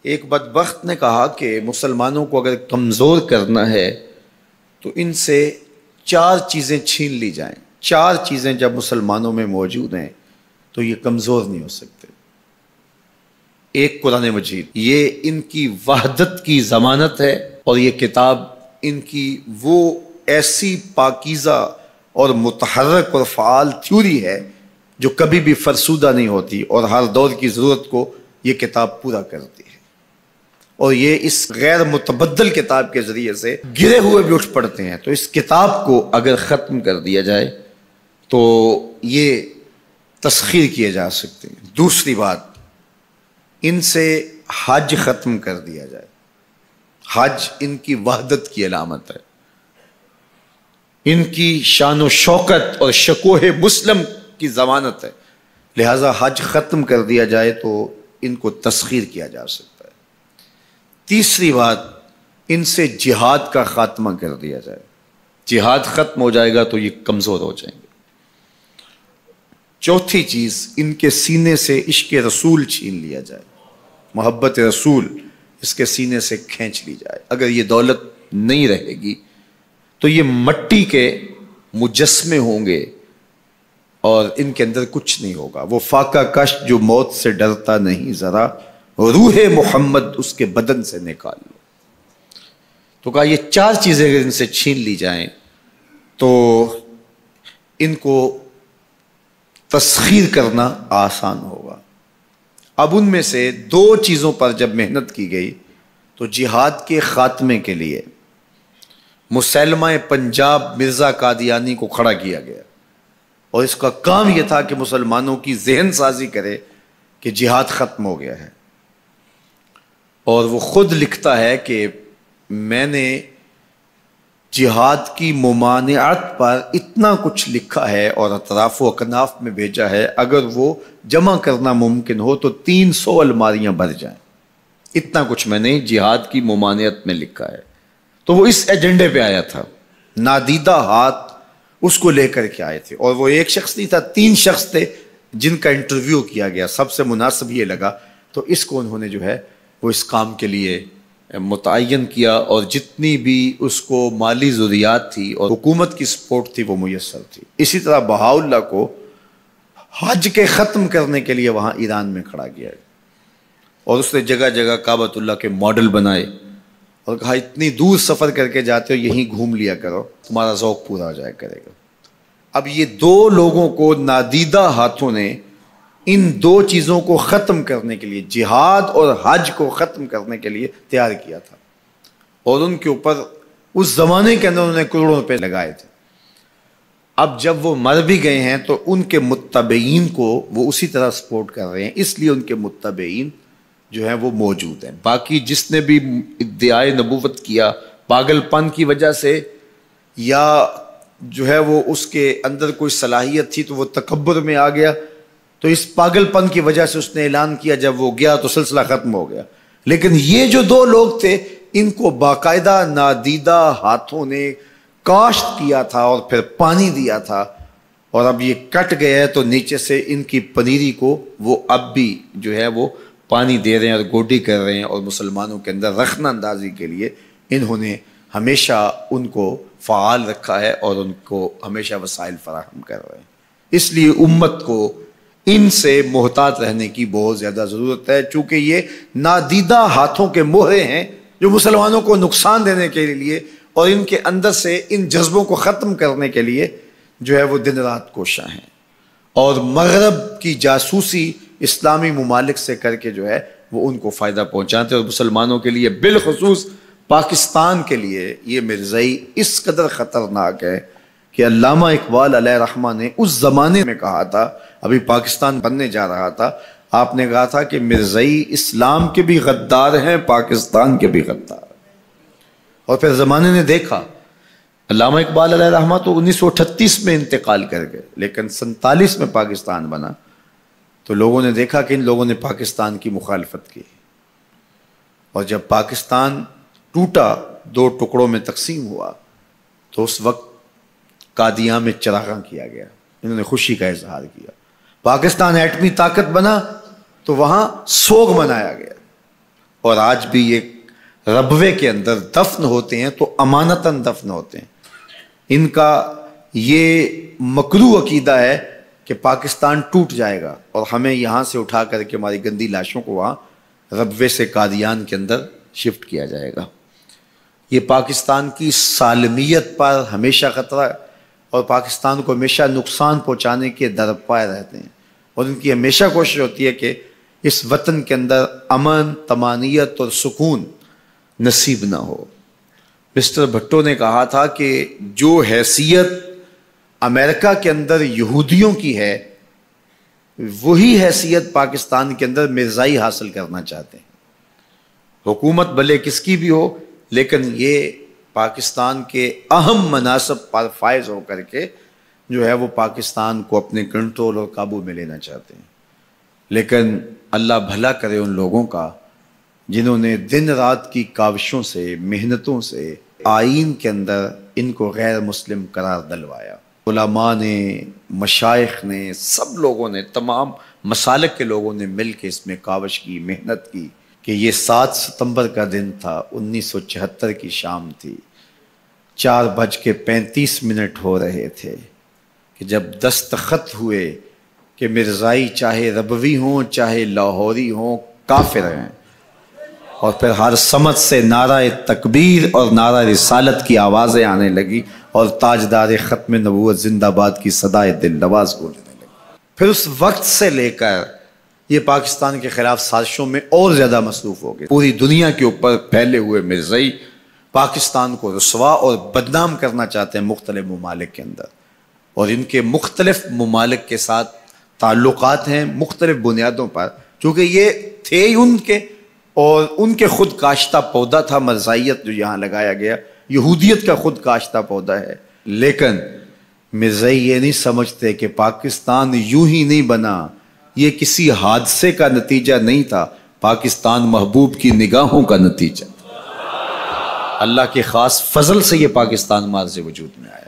ایک بدبخت نے کہا کہ مسلمانوں کو اگر کمزور کرنا ہے تو ان سے 4 چیزیں چھین لی جائیں. 4 چیزیں جب مسلمانوں میں موجود ہیں تو یہ کمزور نہیں ہو سکتے. ایک قرآن مجید، یہ ان کی وحدت کی ضمانت ہے، اور یہ کتاب ان کی وہ ایسی پاکیزہ اور متحرک اور فعال تھیوری ہے جو کبھی بھی فرسودہ نہیں ہوتی، اور ہر دور کی ضرورت کو یہ کتاب پورا کرتی ہے. اور یہ اس غیر متبدل کتاب کے ذریعے سے گرے ہوئے بھی اٹھ پڑتے ہیں. تو اس کتاب کو اگر ختم کر دیا جائے تو یہ تسخیر کیے جا سکتے ہیں. دوسری بات، ان سے حج ختم کر دیا جائے. حج ان کی وحدت کی علامت ہے، ان کی شان و شوکت اور شکوہ مسلم کی ضمانت ہے. لہذا حج ختم کر دیا جائے تو ان کو تسخیر کیا جا سکتا ہے. تیسری بات، ان سے جہاد کا خاتمہ کر دیا جائے. جہاد ختم ہو جائے گا تو یہ کمزور ہو جائیں گے. چوتھی چیز، ان کے سینے سے عشق رسول چھین لیا جائے. محبت رسول اس کے سینے سے کھینچ لی جائے. اگر یہ دولت نہیں رہے گی تو یہ مٹی کے مجسمے ہوں گے اور ان کے اندر کچھ نہیں ہوگا. وہ فاقہ کش جو موت سے ڈرتا نہیں ذرا، روح محمد اس کے بدن سے نکال لو. تو کہا یہ 4 چیزیں اگر ان سے چھین لی جائیں تو ان کو تسخیر کرنا آسان ہوگا. اب ان میں سے 2 چیزوں پر جب محنت کی گئی تو جہاد کے خاتمے کے لیے مسلمہ پنجاب مرزا قادیانی کو کھڑا کیا گیا، اور اس کا کام یہ تھا کہ مسلمانوں کی ذہن سازی کرے کہ جہاد ختم ہو گیا ہے. اور وہ خود لکھتا ہے کہ میں نے جہاد کی ممانعت پر اتنا کچھ لکھا ہے اور اطراف و اکناف میں بھیجا ہے، اگر وہ جمع کرنا ممکن ہو تو 300 الماریاں بھر جائیں. اتنا کچھ میں نے جہاد کی ممانعت میں لکھا ہے. تو وہ اس ایجنڈے پہ آیا تھا. نادیدہ ہاتھ اس کو لے کر کے آئے تھے، اور وہ ایک شخص نہیں تھا، 3 شخص تھے جن کا انٹرویو کیا گیا. سب سے مناسب یہ لگا تو اس کو انہوں نے جو ہے وہ اس کام کے لیے متعین کیا، اور جتنی بھی اس کو مالی ضروریات تھی اور حکومت کی سپورٹ تھی وہ میسر تھی. اسی طرح بہاءاللہ کو حج کے ختم کرنے کے لیے وہاں ایران میں کھڑا کیا، اور اس نے جگہ جگہ کعبۃ اللہ کے ماڈل بنائے اور کہا اتنی دور سفر کر کے جاتے ہو، یہیں گھوم لیا کرو، تمہارا ذوق پورا ہو جایا کرے گا. اب یہ 2 لوگوں کو نادیدہ ہاتھوں نے ان 2 چیزوں کو ختم کرنے کے لیے، جہاد اور حج کو ختم کرنے کے لیے تیار کیا تھا، اور ان کے اوپر اس زمانے کے اندر انہوں نے کروڑوں روپے لگائے تھے. اب جب وہ مر بھی گئے ہیں تو ان کے متبعین کو وہ اسی طرح سپورٹ کر رہے ہیں، اس لیے ان کے متبعین جو ہیں وہ موجود ہیں. باقی جس نے بھی ادعائے نبوت کیا پاگل پن کی وجہ سے، یا جو ہے وہ اس کے اندر کوئی صلاحیت تھی تو وہ تکبر میں آ گیا، تو اس پاگل پن کی وجہ سے اس نے اعلان کیا، جب وہ گیا تو سلسلہ ختم ہو گیا. لیکن یہ جو 2 لوگ تھے ان کو باقاعدہ نادیدہ ہاتھوں نے کاشت کیا تھا اور پھر پانی دیا تھا، اور اب یہ کٹ گیا ہے تو نیچے سے ان کی پنیری کو وہ اب بھی جو ہے وہ پانی دے رہے ہیں اور گوڈی کر رہے ہیں، اور مسلمانوں کے اندر رخنہ اندازی کے لیے انہوں نے ہمیشہ ان کو فعال رکھا ہے اور ان کو ہمیشہ وسائل فراہم کر رہے ہیں. اس لیے امت کو ان سے محتاط رہنے کی بہت زیادہ ضرورت ہے، چونکہ یہ نادیدہ ہاتھوں کے مہرے ہیں جو مسلمانوں کو نقصان دینے کے لیے اور ان کے اندر سے ان جذبوں کو ختم کرنے کے لیے جو ہے وہ دن رات کوشاں ہیں، اور مغرب کی جاسوسی اسلامی ممالک سے کر کے جو ہے وہ ان کو فائدہ پہنچاتے ہیں. اور مسلمانوں کے لیے بالخصوص پاکستان کے لیے یہ مرزائی اس قدر خطرناک ہے کہ علامہ اقبال علیہ رحمہ نے اس زمانے میں کہا تھا، ابھی پاکستان بننے جا رہا تھا، آپ نے کہا تھا کہ مرزائی اسلام کے بھی غدار ہیں، پاکستان کے بھی غدار ہیں. اور پھر زمانے نے دیکھا، علامہ اقبال علیہ رحمہ تو 1938 میں انتقال کر گئے، لیکن 47 میں پاکستان بنا تو لوگوں نے دیکھا کہ ان لوگوں نے پاکستان کی مخالفت کی، اور جب پاکستان ٹوٹا، 2 ٹکڑوں میں تقسیم ہوا، تو اس وقت قادیاں میں چراغاں کیا گیا، انہوں نے خوشی کا اظہار کیا. پاکستان ایٹمی طاقت بنا تو وہاں سوگ منایا گیا، اور آج بھی یہ ربوے کے اندر دفن ہوتے ہیں تو امانتاً دفن ہوتے ہیں. ان کا یہ مکروہ عقیدہ ہے کہ پاکستان ٹوٹ جائے گا اور ہمیں یہاں سے اٹھا کر کے ہماری گندی لاشوں کو وہاں ربوے سے قادیان کے اندر شفٹ کیا جائے گا. یہ پاکستان کی سالمیت پر ہمیشہ خطرہ ہے اور پاکستان کو ہمیشہ نقصان پہنچانے کے درپائے رہتے ہیں، اور ان کی ہمیشہ کوشش ہوتی ہے کہ اس وطن کے اندر امن، طمانینت اور سکون نصیب نہ ہو. مسٹر بھٹو نے کہا تھا کہ جو حیثیت امریکہ کے اندر یہودیوں کی ہے وہی حیثیت پاکستان کے اندر مرزائی حاصل کرنا چاہتے ہیں. حکومت بھلے کس کی بھی ہو، لیکن یہ پاکستان کے اہم مناصب پر فائز ہو کر کے جو ہے وہ پاکستان کو اپنے کنٹرول اور قابو میں لینا چاہتے ہیں. لیکن اللہ بھلا کرے ان لوگوں کا جنہوں نے دن رات کی کاوشوں سے، محنتوں سے آئین کے اندر ان کو غیر مسلم قرار دلوایا. علماء نے، مشائخ نے، سب لوگوں نے، تمام مسالک کے لوگوں نے مل کے اس میں کاوش کی، محنت کی کہ یہ 7 ستمبر کا دن تھا، 1974 کی شام تھی، 4:35 ہو رہے تھے کہ جب دستخط ہوئے کہ مرزائی چاہے ربوی ہوں چاہے لاہوری ہوں کافر ہیں، اور پھر ہر سمت سے نعرہ تکبیر اور نعرہ رسالت کی آوازیں آنے لگی اور تاجدار ختم نبوت زندہ باد کی صدائے دل نواز گونجنے لگی. پھر اس وقت سے لے کر یہ پاکستان کے خلاف سازشوں میں اور زیادہ مصروف ہو گئے. پوری دنیا کے اوپر پھیلے ہوئے مرزائی پاکستان کو رسوا اور بدنام کرنا چاہتے ہیں مختلف ممالک کے اندر، اور ان کے مختلف ممالک کے ساتھ تعلقات ہیں مختلف بنیادوں پر، چونکہ یہ تھے ان کے، اور ان کے خود کاشتہ پودا تھا مرزائیت جو یہاں لگایا گیا، یہودیت کا خود کاشتہ پودا ہے. لیکن مرزائی یہ نہیں سمجھتے کہ پاکستان یوں ہی نہیں بنا، یہ کسی حادثے کا نتیجہ نہیں تھا، پاکستان محبوب کی نگاہوں کا نتیجہ. اللہ کے خاص فضل سے یہ پاکستان مارز وجود میں آیا.